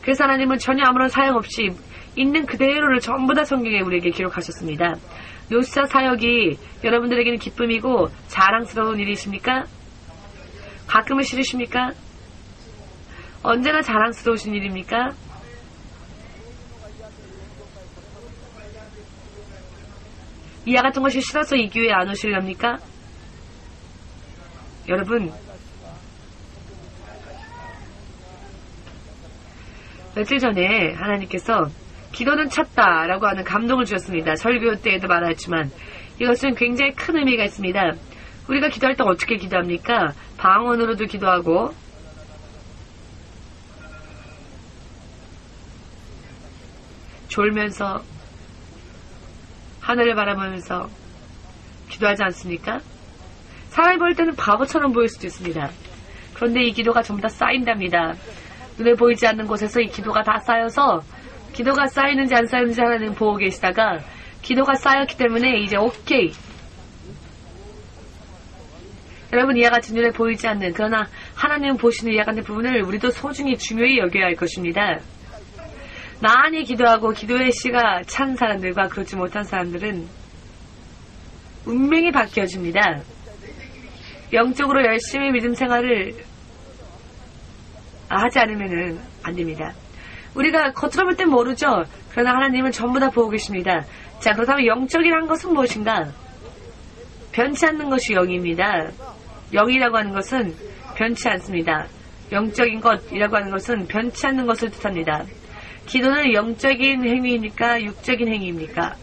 그래서 하나님은 전혀 아무런 사용 없이 있는 그대로를 전부 다 성경에 우리에게 기록하셨습니다. 노숙자 사역이 여러분들에게는 기쁨이고 자랑스러운 일이십니까? 가끔은 싫으십니까? 언제나 자랑스러우신 일입니까? 이와 같은 것이 싫어서 이 교회에 안 오시렵니까? 여러분, 며칠 전에 하나님께서 기도는 찼다라고 하는 감동을 주셨습니다. 설교 때에도 말했지만 이것은 굉장히 큰 의미가 있습니다. 우리가 기도할 때 어떻게 기도합니까? 방언으로도 기도하고 졸면서 하늘을 바라보면서 기도하지 않습니까? 사람이 볼 때는 바보처럼 보일 수도 있습니다. 그런데 이 기도가 전부 다 쌓인답니다. 눈에 보이지 않는 곳에서 이 기도가 다 쌓여서 기도가 쌓이는지 안 쌓이는지 하나님 보고 계시다가 기도가 쌓였기 때문에 이제 오케이. 여러분, 이와 같은 눈에 보이지 않는 그러나 하나님 보시는 이와 같은 부분을 우리도 소중히 중요히 여겨야 할 것입니다. 많이 기도하고 기도의 씨가 찬 사람들과 그렇지 못한 사람들은 운명이 바뀌어집니다. 영적으로 열심히 믿음 생활을 하지 않으면 안 됩니다. 우리가 겉으로 볼 땐 모르죠. 그러나 하나님은 전부 다 보고 계십니다. 자, 그렇다면 영적이라는 것은 무엇인가? 변치 않는 것이 영입니다. 영이라고 하는 것은 변치 않습니다. 영적인 것이라고 하는 것은 변치 않는 것을 뜻합니다. 기도는 영적인 행위입니까? 육적인 행위입니까?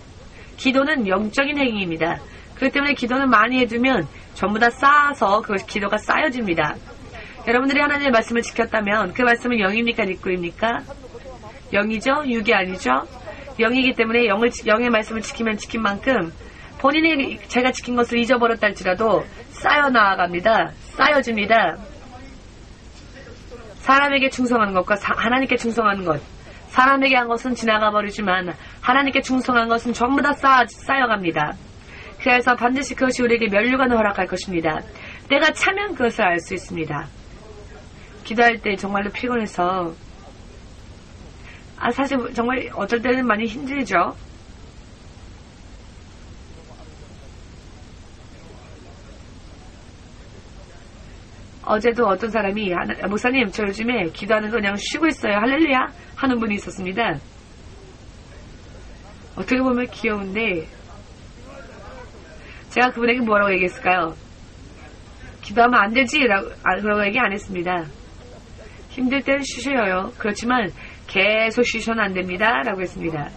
기도는 영적인 행위입니다. 그렇기 때문에 기도는 많이 해두면 전부 다 쌓아서 그것이 기도가 쌓여집니다. 여러분들이 하나님의 말씀을 지켰다면 그 말씀은 영입니까? 육구입니까? 영이죠? 육이 아니죠? 영이기 때문에 영의 말씀을 지키면 지킨 만큼 본인이 제가 지킨 것을 잊어버렸다 할지라도 쌓여 나아갑니다. 쌓여집니다. 사람에게 충성하는 것과 하나님께 충성하는 것, 사람에게 한 것은 지나가 버리지만 하나님께 충성한 것은 전부 다 쌓여갑니다. 그래서 반드시 그것이 우리에게 면류관을 허락할 것입니다. 때가 차면 그것을 알 수 있습니다. 기도할 때 정말로 피곤해서 사실 정말 어쩔 때는 많이 힘들죠. 어제도 어떤 사람이 목사님 저 요즘에 기도하는 거 그냥 쉬고 있어요. 할렐루야 하는 분이 있었습니다. 어떻게 보면 귀여운데 제가 그분에게 뭐라고 얘기했을까요? 기도하면 안 되지 라고 얘기 안 했습니다. 힘들 때는 쉬셔요. 그렇지만 계속 쉬셔는 안 됩니다 라고 했습니다.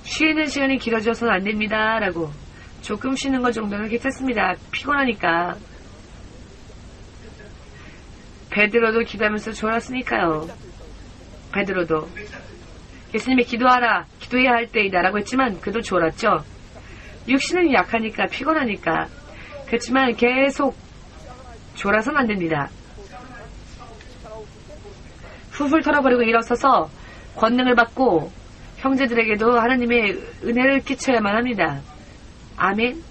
쉬는 시간이 길어져서는 안 됩니다 라고. 조금 쉬는 것 정도는 괜찮습니다. 피곤하니까. 베드로도 기도하면서 졸았으니까요. 베드로도 예수님이 기도하라, 기도해야 할 때이다 라고 했지만 그도 졸았죠. 육신은 약하니까, 피곤하니까. 그렇지만 계속 졸아서는 안 됩니다. 훌훌 털어버리고 일어서서 권능을 받고 형제들에게도 하나님의 은혜를 끼쳐야만 합니다. 아멘.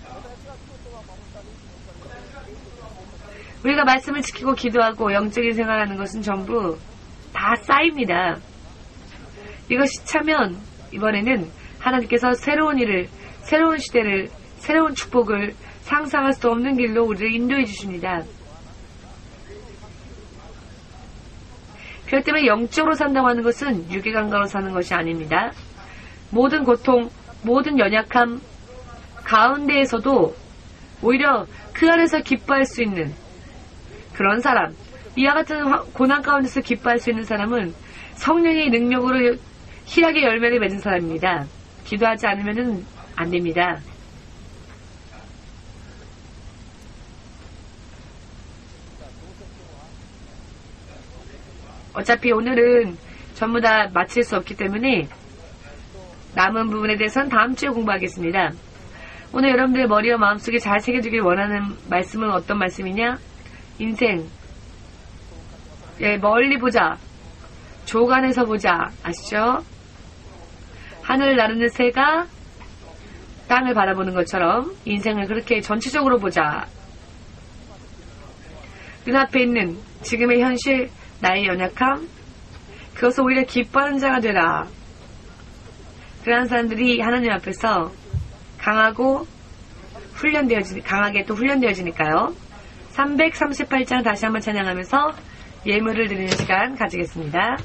우리가 말씀을 지키고 기도하고 영적인 생활하는 것은 전부 다 쌓입니다. 이것이 차면 이번에는 하나님께서 새로운 일을, 새로운 시대를, 새로운 축복을 상상할 수 없는 길로 우리를 인도해 주십니다. 그렇기 때문에 영적으로 산다고 하는 것은 육의 감각으로 사는 것이 아닙니다. 모든 고통, 모든 연약함 가운데에서도 오히려 그 안에서 기뻐할 수 있는 그런 사람, 이와 같은 고난 가운데서 기뻐할 수 있는 사람은 성령의 능력으로 희락의 열매를 맺은 사람입니다. 기도하지 않으면 안 됩니다. 어차피 오늘은 전부 다 마칠 수 없기 때문에 남은 부분에 대해서는 다음 주에 공부하겠습니다. 오늘 여러분들의 머리와 마음속에 잘 새겨주길 원하는 말씀은 어떤 말씀이냐? 인생, 멀리 보자, 조간에서 보자, 아시죠? 하늘을 나르는 새가 땅을 바라보는 것처럼 인생을 그렇게 전체적으로 보자. 눈앞에 있는 지금의 현실, 나의 연약함, 그것을 오히려 기뻐하는 자가 되라. 그러한 사람들이 하나님 앞에서 강하게 또 훈련되어지니까요. 338장 다시 한번 찬양하면서 예물을 드리는 시간 가지겠습니다.